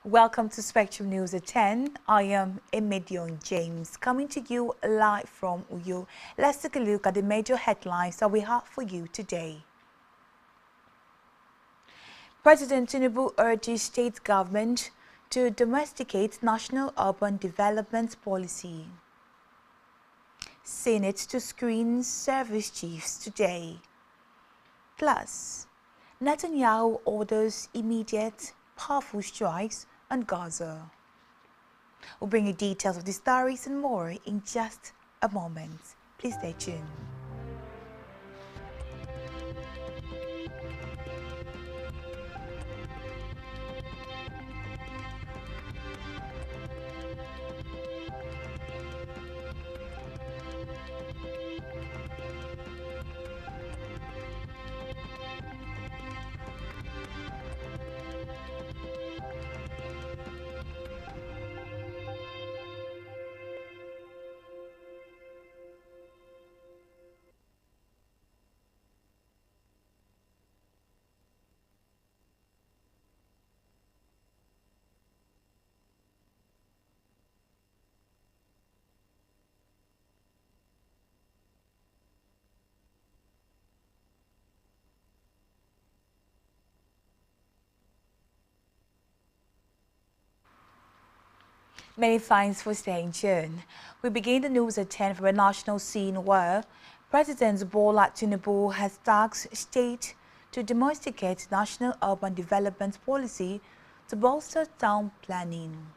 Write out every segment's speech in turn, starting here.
Welcome to Spectrum News at 10. I am Emedion James, coming to you live from Uyo. Let's take a look at the major headlines that we have for you today. President Tinubu urges state government to domesticate national urban development policy. Senate to screen service chiefs today. Plus, Netanyahu orders immediate, powerful strikes on Gaza. We'll bring you details of the stories and more in just a moment. Please stay tuned. Many thanks for staying tuned. We begin the news at 10 from a national scene where President Bola Tinubu has tasked state to domesticate national urban development policy to bolster town planning.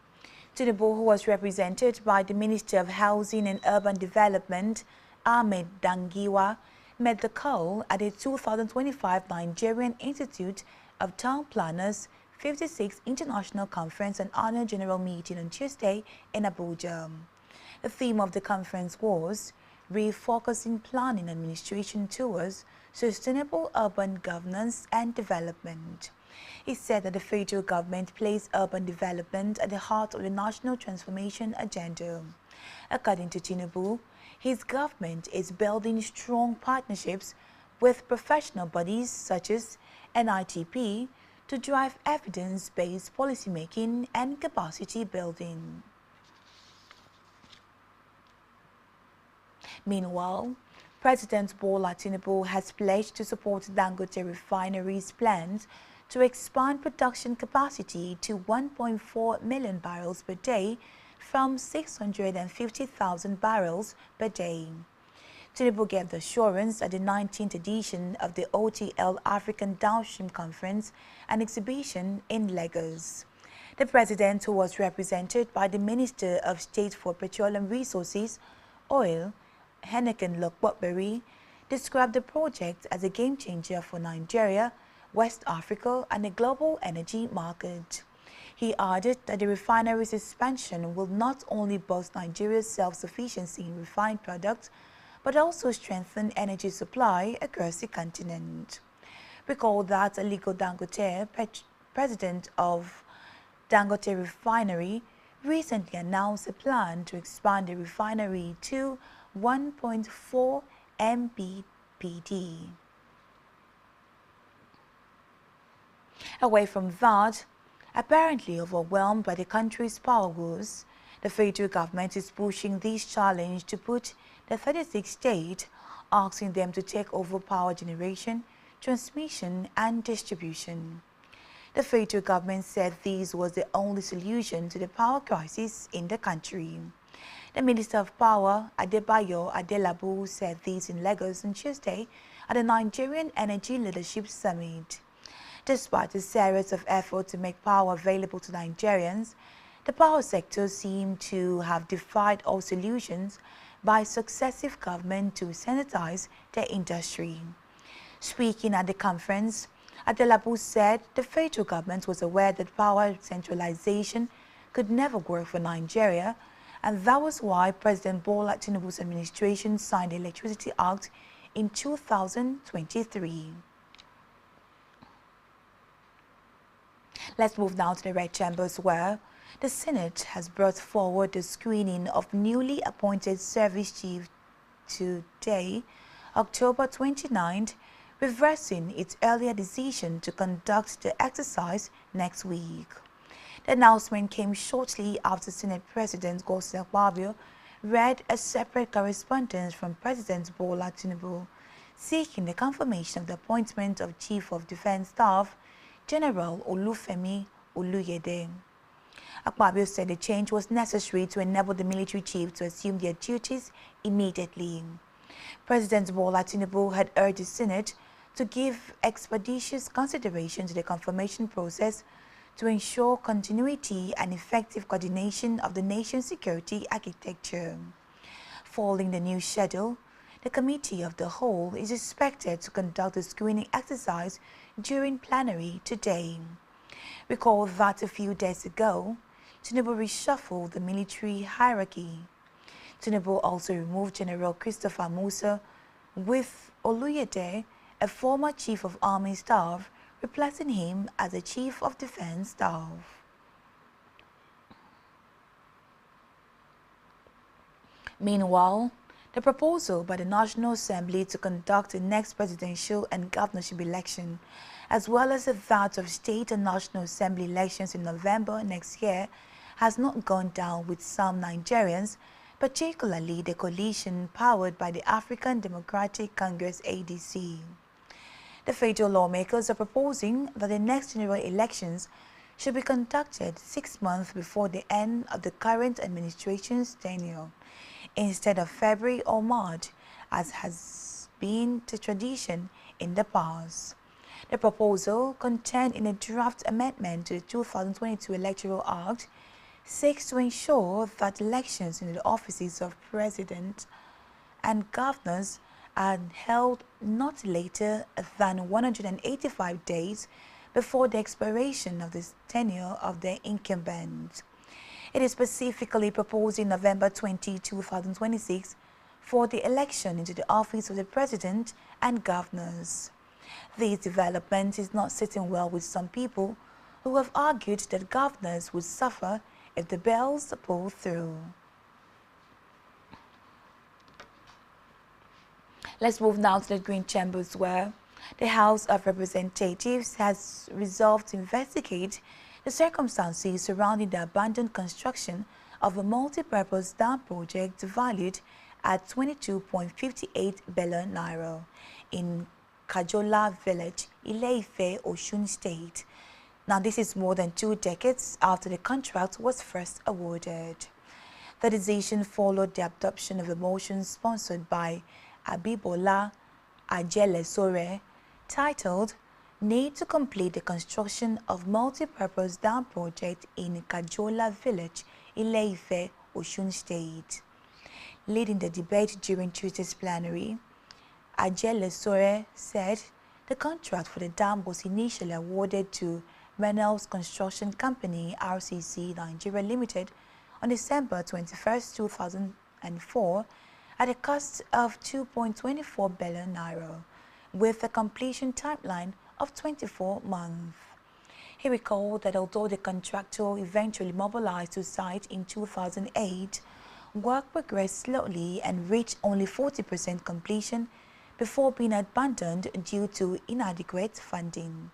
Tinubu, who was represented by the Minister of Housing and Urban Development, Ahmed Dangiwa, met the call at the 2025 Nigerian Institute of Town Planners 56th International Conference and Annual General Meeting on Tuesday in Abuja. The theme of the conference was refocusing planning administration towards sustainable urban governance and development. He said that the federal government placed urban development at the heart of the national transformation agenda. According to Tinubu, his government is building strong partnerships with professional bodies such as NITP to drive evidence-based policymaking and capacity building. Meanwhile, President Bola Tinubu has pledged to support Dangote Refinery's plans to expand production capacity to 1.4 million barrels per day from 650,000 barrels per day. Tinubu gave the assurance at the 19th edition of the OTL African Downstream Conference and Exhibition in Lagos. The president, who was represented by the Minister of State for Petroleum Resources, Oil, Henneken Lokbotberry, described the project as a game-changer for Nigeria, West Africa, and the global energy market. He added that the refinery's expansion will not only boost Nigeria's self-sufficiency in refined products, but also strengthen energy supply across the continent. Recall that Aliko Dangote, president of Dangote Refinery, recently announced a plan to expand the refinery to 1.4 MBPD. Away from that, apparently overwhelmed by the country's power woes, the federal government is pushing this challenge to put the 36th state, asking them to take over power generation, transmission and distribution. The federal government said this was the only solution to the power crisis in the country. The Minister of Power, Adebayo Adelabu, said this in Lagos on Tuesday at the Nigerian Energy Leadership Summit. Despite a series of efforts to make power available to Nigerians, the power sector seemed to have defied all solutions by successive governments to sanitize their industry. Speaking at the conference, Adelabu said the federal government was aware that power centralization could never work for Nigeria, and that was why President Bola Tinubu's administration signed the Electricity Act in 2023. Let's move now to the Red Chambers, where the Senate has brought forward the screening of newly appointed service chiefs today, October 29th, reversing its earlier decision to conduct the exercise next week. The announcement came shortly after Senate President Govts read a separate correspondence from President Bola Tinubu seeking the confirmation of the appointment of Chief of Defense Staff General Olufemi Oluyede. Akpabio said the change was necessary to enable the military chief to assume their duties immediately. President Bola Tinubu had urged the Senate to give expeditious consideration to the confirmation process to ensure continuity and effective coordination of the nation's security architecture. Following the new schedule, the Committee of the Whole is expected to conduct a screening exercise during plenary today. Recall that a few days ago, Tinubu reshuffled the military hierarchy. Tinubu also removed General Christopher Musa, with Oluyede, a former Chief of Army Staff, replacing him as the Chief of Defense Staff. Meanwhile, the proposal by the National Assembly to conduct the next presidential and governorship election, as well as that of state and National Assembly elections in November next year, has not gone down with some Nigerians, particularly the coalition powered by the African Democratic Congress (ADC). The federal lawmakers are proposing that the next general elections should be conducted 6 months before the end of the current administration's tenure, instead of February or March, as has been the tradition in the past. The proposal, contained in a draft amendment to the 2022 Electoral Act, seeks to ensure that elections in the offices of president and governors are held not later than 185 days before the expiration of the tenure of the incumbent. It is specifically proposing November 20, 2026 for the election into the office of the president and governors. This development is not sitting well with some people who have argued that governors would suffer if the bills pull through. Let's move now to the Green Chambers, where the House of Representatives has resolved to investigate the circumstances surrounding the abandoned construction of a multi-purpose dam project valued at 22.58 billion naira in Kajola Village, Ile-Ife, Osun State. Now, this is more than 2 decades after the contract was first awarded. The decision followed the adoption of a motion sponsored by Abibola Ajelesore, titled "Need to Complete the Construction of Multi-Purpose Dam Project in Kajola Village, Ile-Ife, Osun State." Leading the debate during Tuesday's plenary, Ajelesore said the contract for the dam was initially awarded to Reynolds Construction Company (RCC) Nigeria Limited on December 21, 2004 at a cost of 2.24 billion naira, with a completion timeline of 24 months. He recalled that although the contractor eventually mobilized to site in 2008, work progressed slowly and reached only 40% completion before being abandoned due to inadequate funding.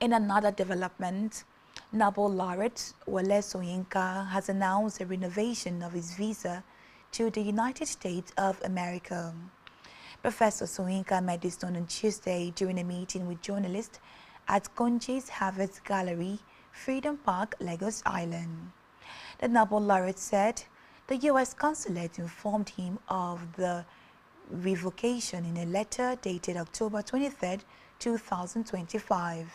In another development, Nobel laureate Wole Soyinka has announced a renovation of his visa to the United States of America. Professor Soyinka made this known on Tuesday during a meeting with journalists at Konji's Harvard Gallery, Freedom Park, Lagos Island. The Nobel laureate said the U.S. consulate informed him of the revocation in a letter dated October 23, 2025.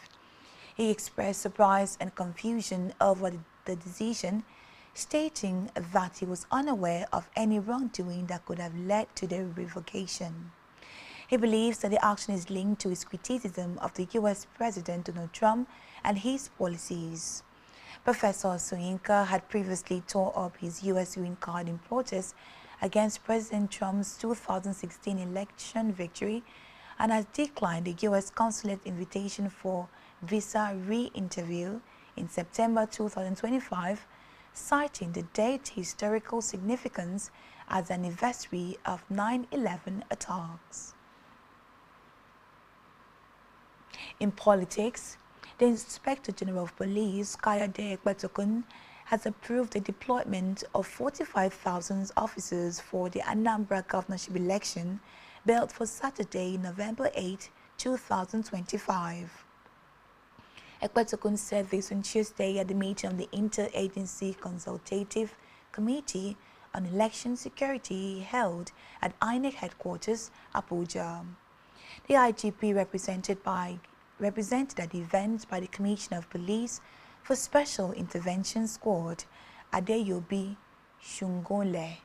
He expressed surprise and confusion over the decision, stating that he was unaware of any wrongdoing that could have led to the revocation. He believes that the action is linked to his criticism of the U.S. President Donald Trump and his policies. Professor Soyinka had previously tore up his U.S. green card in protest against President Trump's 2016 election victory and has declined the U.S. consulate invitation for visa re-interview in September 2025, citing the date's historical significance as an anniversary of 9/11 attacks. In politics, the Inspector General of Police, Kayode Ekpetokun, has approved the deployment of 45,000 officers for the Anambra governorship election held for Saturday, November 8, 2025. Ekpetokun said this on Tuesday at the meeting of the Interagency Consultative Committee on Election Security held at INEC headquarters, Abuja. The IGP represented at the event by the Commissioner of Police for Special Intervention Squad, Adeyobi Shungole,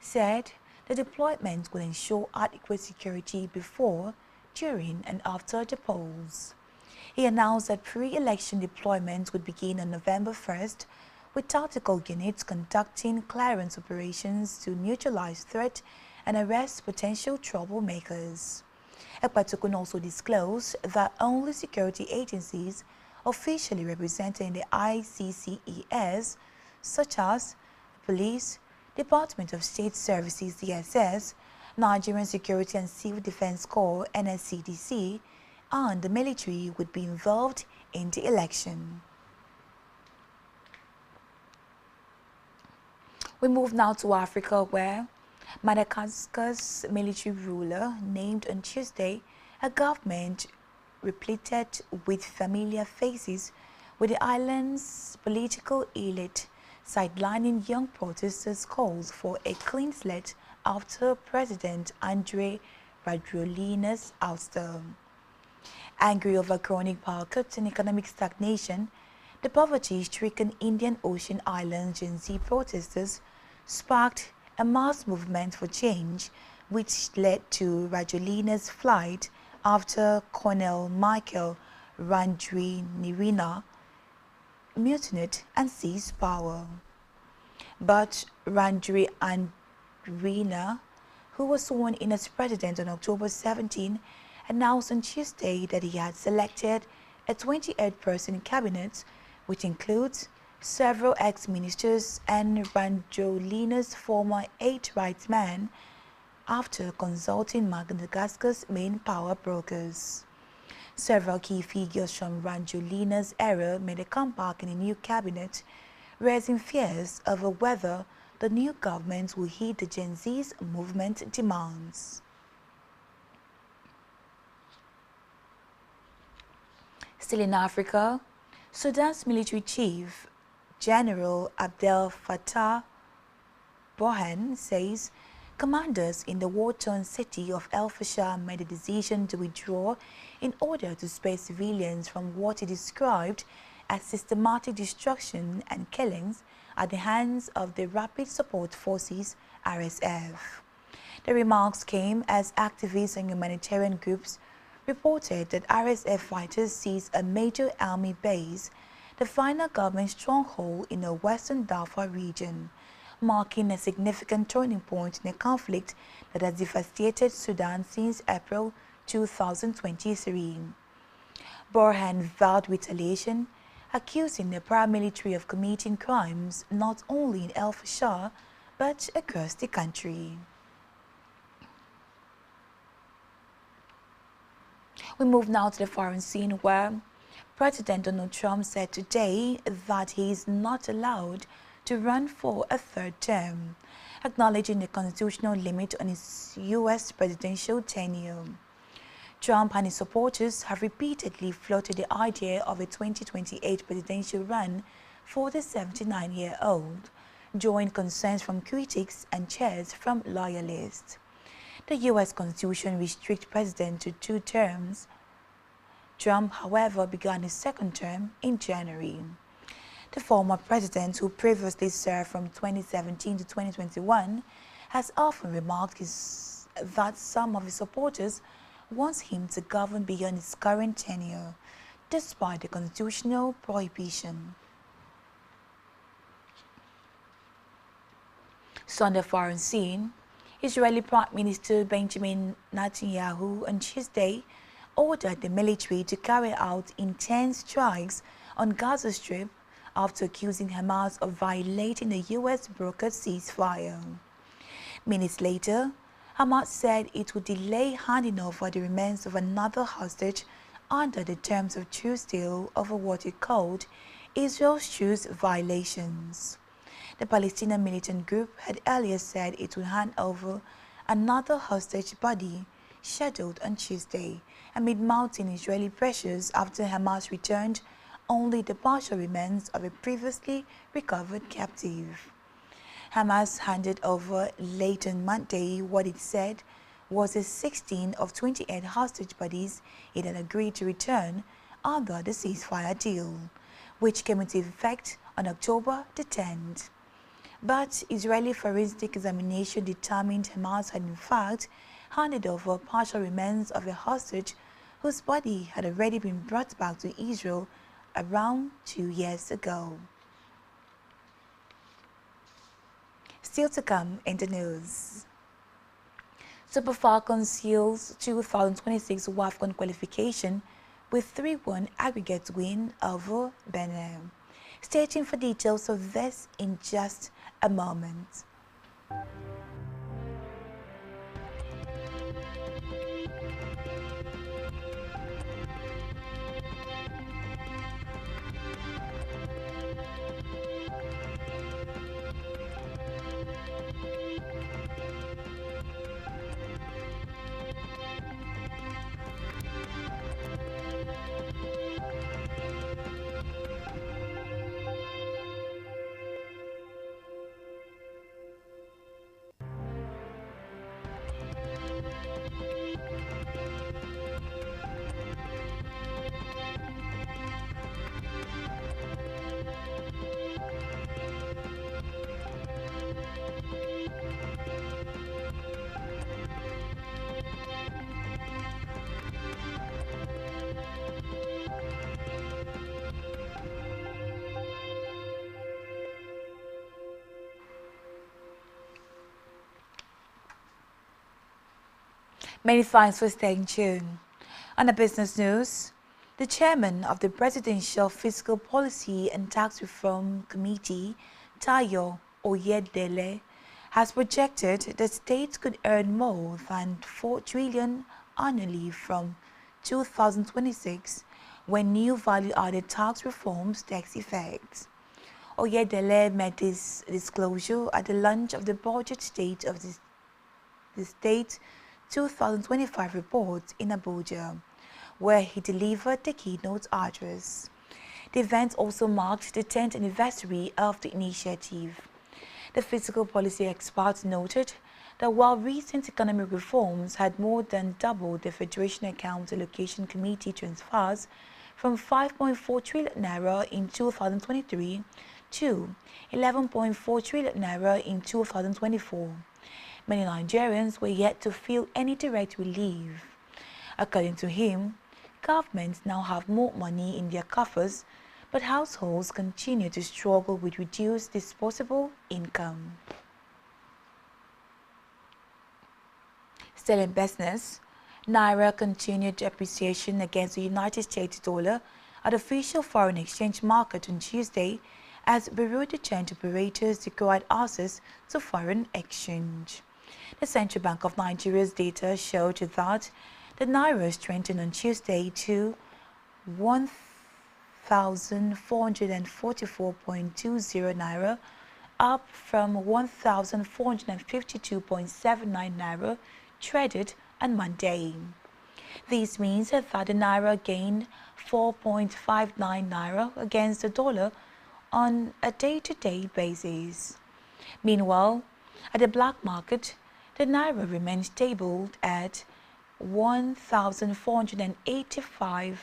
said the deployment will ensure adequate security before, during and after the polls. He announced that pre-election deployment would begin on November 1st, with tactical units conducting clearance operations to neutralize threat and arrest potential troublemakers. Ekpetokun also disclosed that only security agencies officially represented in the ICCES, such as the Police, Department of State Services DSS, Nigerian Security and Civil Defense Corps NSCDC, and the military would be involved in the election. We move now to Africa, where Madagascar's military ruler named on Tuesday a government repleted with familiar faces, with the island's political elite sidelining young protesters' calls for a clean slate after President Andry Rajoelina's ouster. Angry over chronic power cuts and economic stagnation, the poverty-stricken Indian Ocean Islands Gen Z protesters sparked a mass movement for change, which led to Rajoelina's flight after Colonel Michael Randrianirina mutinied and seized power. But Randrianirina, who was sworn in as president on October 17, announced on Tuesday that he had selected a 28-person cabinet, which includes several ex-ministers and Rajoelina's former aide-right man, after consulting Madagascar's main power brokers. Several key figures from Rajoelina's era made a comeback in the new cabinet, raising fears over whether the new government will heed the Gen Z's movement demands. Still in Africa, Sudan's military chief, General Abdel Fattah Burhan, says commanders in the war-torn city of El Fasher made a decision to withdraw in order to spare civilians from what he described as systematic destruction and killings at the hands of the Rapid Support Forces (RSF). The remarks came as activists and humanitarian groups reported that RSF fighters seized a major army base, the final government stronghold in the western Darfur region, marking a significant turning point in a conflict that has devastated Sudan since April 2023. Burhan vowed retaliation, accusing the paramilitary of committing crimes not only in El Fasher but across the country. We move now to the foreign scene, where President Donald Trump said today that he is not allowed to run for a third term, acknowledging the constitutional limit on his U.S. presidential tenure. Trump and his supporters have repeatedly floated the idea of a 2028 presidential run for the 79-year-old, drawing concerns from critics and cheers from loyalists. The U.S. Constitution restricts president to 2 terms. Trump, however, began his second term in January. The former president, who previously served from 2017 to 2021, has often remarked that some of his supporters want him to govern beyond his current tenure, despite the constitutional prohibition. So on the foreign scene, Israeli Prime Minister Benjamin Netanyahu on Tuesday ordered the military to carry out intense strikes on Gaza Strip after accusing Hamas of violating the U.S. brokered ceasefire. Minutes later, Hamas said it would delay handing over the remains of another hostage under the terms of truce deal over what it called Israel's truce violations. The Palestinian militant group had earlier said it would hand over another hostage body scheduled on Tuesday amid mounting Israeli pressures after Hamas returned only the partial remains of a previously recovered captive. Hamas handed over late on Monday what it said was the 16 of 28 hostage bodies it had agreed to return under the ceasefire deal, which came into effect on October the 10th. But Israeli forensic examination determined Hamas had in fact handed over partial remains of a hostage whose body had already been brought back to Israel around 2 years ago. Still to come in the news. Super Falcons seals 2026 WAFCON qualification with 3-1 aggregate win over Benin. Stay tuned for details of this in just a moment. Many thanks for staying tuned. On the business news, the chairman of the Presidential Fiscal Policy and Tax Reform Committee, Tayo Oyedele, has projected that states could earn more than 4 trillion annually from 2026 when new value-added tax reforms take effect. Oyedele made this disclosure at the launch of the budget state of the state 2025 report in Abuja, where he delivered the keynote address. The event also marked the 10th anniversary of the initiative. The fiscal policy experts noted that while recent economic reforms had more than doubled the Federation Account Allocation Committee transfers from 5.4 trillion naira in 2023 to 11.4 trillion naira in 2024. Many Nigerians were yet to feel any direct relief. According to him, governments now have more money in their coffers, but households continue to struggle with reduced disposable income. Still in business, Naira continued depreciation against the United States dollar at the official foreign exchange market on Tuesday as Bureau de Change operators required access to foreign exchange. The Central Bank of Nigeria's data showed that the Naira strengthened on Tuesday to 1,444.20 Naira, up from 1,452.79 Naira traded on Monday. This means that the Naira gained 4.59 Naira against the dollar on a day-to-day basis. Meanwhile, at the black market, the Naira remained stable at 1,485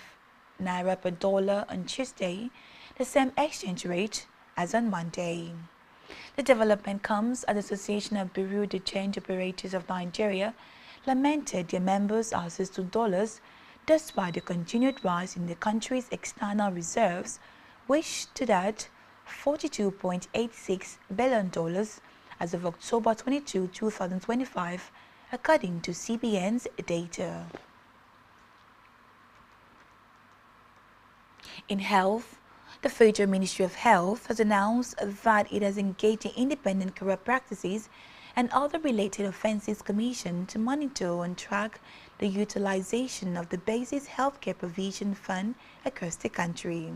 Naira per dollar on Tuesday, the same exchange rate as on Monday. The development comes as the Association of Bureau de Change Operators of Nigeria lamented their members' access to dollars despite the continued rise in the country's external reserves, which stood at $42.86 billion as of October 22, 2025, according to CBN's data. In health, The Federal Ministry of Health has announced that it has engaged the Independent Corrupt Practices and Other Related Offences Commission to monitor and track the utilization of the Basic Healthcare Provision Fund across the country.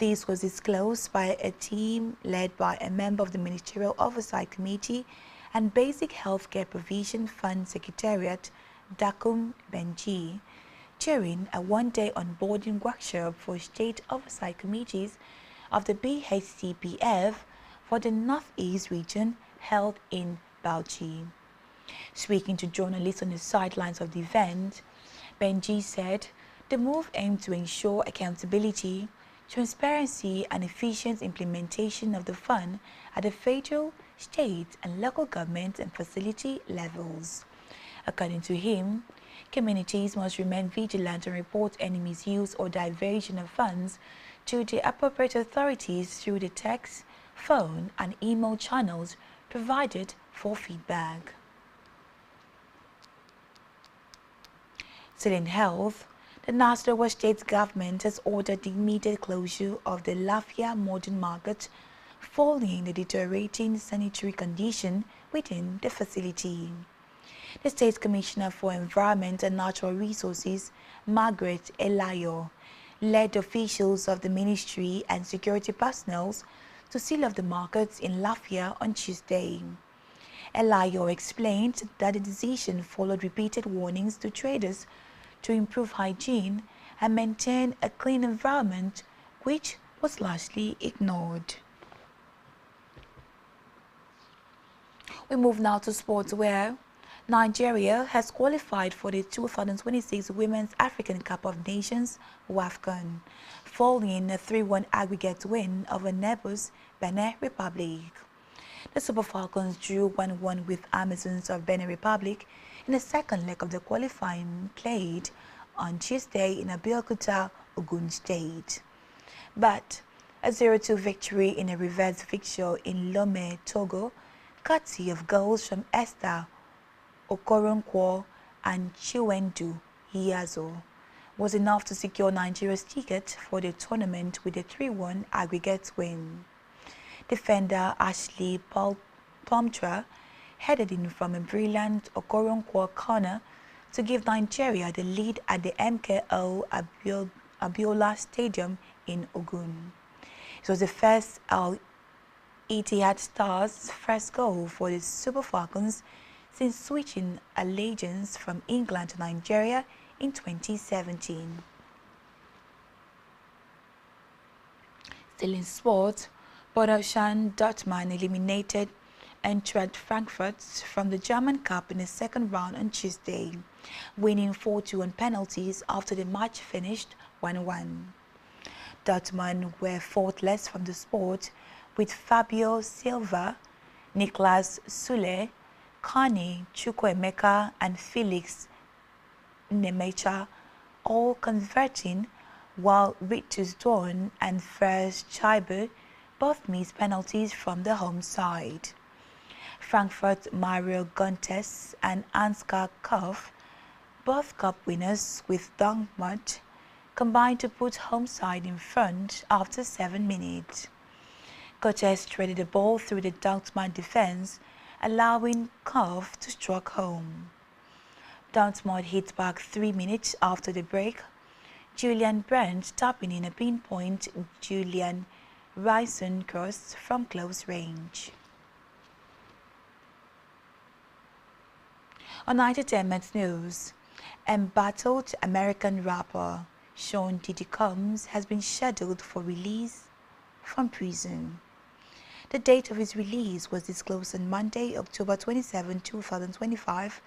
This was disclosed by a team led by a member of the Ministerial Oversight Committee and Basic Healthcare Provision Fund Secretariat, Dakum Benji, during a one-day onboarding workshop for state oversight committees of the BHCPF for the Northeast region held in Bauchi. Speaking to journalists on the sidelines of the event, Benji said the move aimed to ensure accountability, transparency and efficient implementation of the fund at the federal, state and local government and facility levels. According to him, communities must remain vigilant and report any misuse or diversion of funds to the appropriate authorities through the text, phone and email channels provided for feedback. Still in health, the Nasarawa state government has ordered the immediate closure of the Lafia Modern Market following the deteriorating sanitary condition within the facility. The State Commissioner for Environment and Natural Resources, Margaret Elayo, led officials of the ministry and security personnel to seal off the markets in Lafia on Tuesday. Elayo explained that the decision followed repeated warnings to traders to improve hygiene and maintain a clean environment, which was largely ignored. We move now to sports, where Nigeria has qualified for the 2026 Women's African Cup of Nations WAFCON, following a 3-1 aggregate win over neighbors Benin Republic. The Super Falcons drew 1-1 with Amazons of Benin Republic in the second leg of the qualifying played on Tuesday in Abeokuta, Ogun State. But a 0-2 victory in a reverse fixture in Lome, Togo, courtesy of goals from Esther Okoronkwo and Chiwendu Iyazo, was enough to secure Nigeria's ticket for the tournament with a 3-1 aggregate win. Defender Ashley Palmtra headed in from a brilliant Okoronkwo corner to give Nigeria the lead at the MKO Abiola Stadium in Ogun. It was the first Etihad Stars' first goal for the Super Falcons since switching allegiance from England to Nigeria in 2017. Still in sport, Borussia Dortmund eliminated Eintracht Frankfurt from the German Cup in the second round on Tuesday, winning 4-2 on penalties after the match finished 1-1. Dortmund were faultless from the sport, with Fabio Silva, Niklas Sule, Kani Chukwuemeka and Felix Nemecha all converting, while Ritus Dorn and Fers Scheiber both missed penalties from the home side. Frankfurt Mario Gontes and Ansgar Kauf, both cup winners with Dortmund, combined to put home side in front after 7 minutes. Gontes threaded the ball through the Dortmund defense, allowing Kauf to strike home. Dortmund hit back 3 minutes after the break, Julian Brandt tapping in a pinpoint Julian Ryson cross from close range. On Entertainment News, embattled American rapper Sean Diddy Combs has been scheduled for release from prison. The date of his release was disclosed on Monday, October 27, 2025,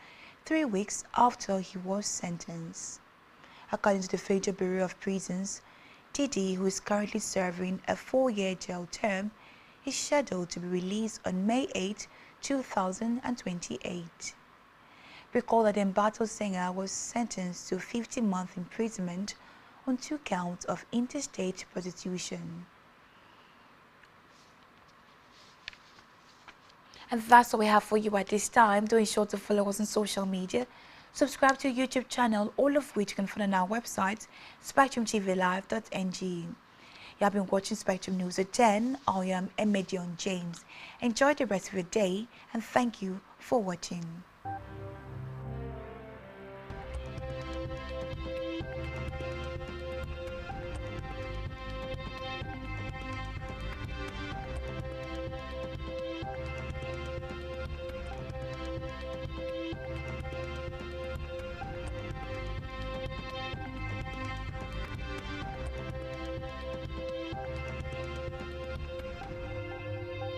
3 weeks after he was sentenced. According to the Federal Bureau of Prisons, Diddy, who is currently serving a 4-year jail term, is scheduled to be released on May 8, 2028. Recall that the embattled singer was sentenced to 15 months imprisonment on 2 counts of interstate prostitution. And that's all we have for you at this time. Do ensure to follow us on social media. Subscribe to our YouTube channel, all of which you can find on our website, spectrumtvlive.ng. You have been watching Spectrum News at 10. I am Emedion James. Enjoy the rest of your day and thank you for watching.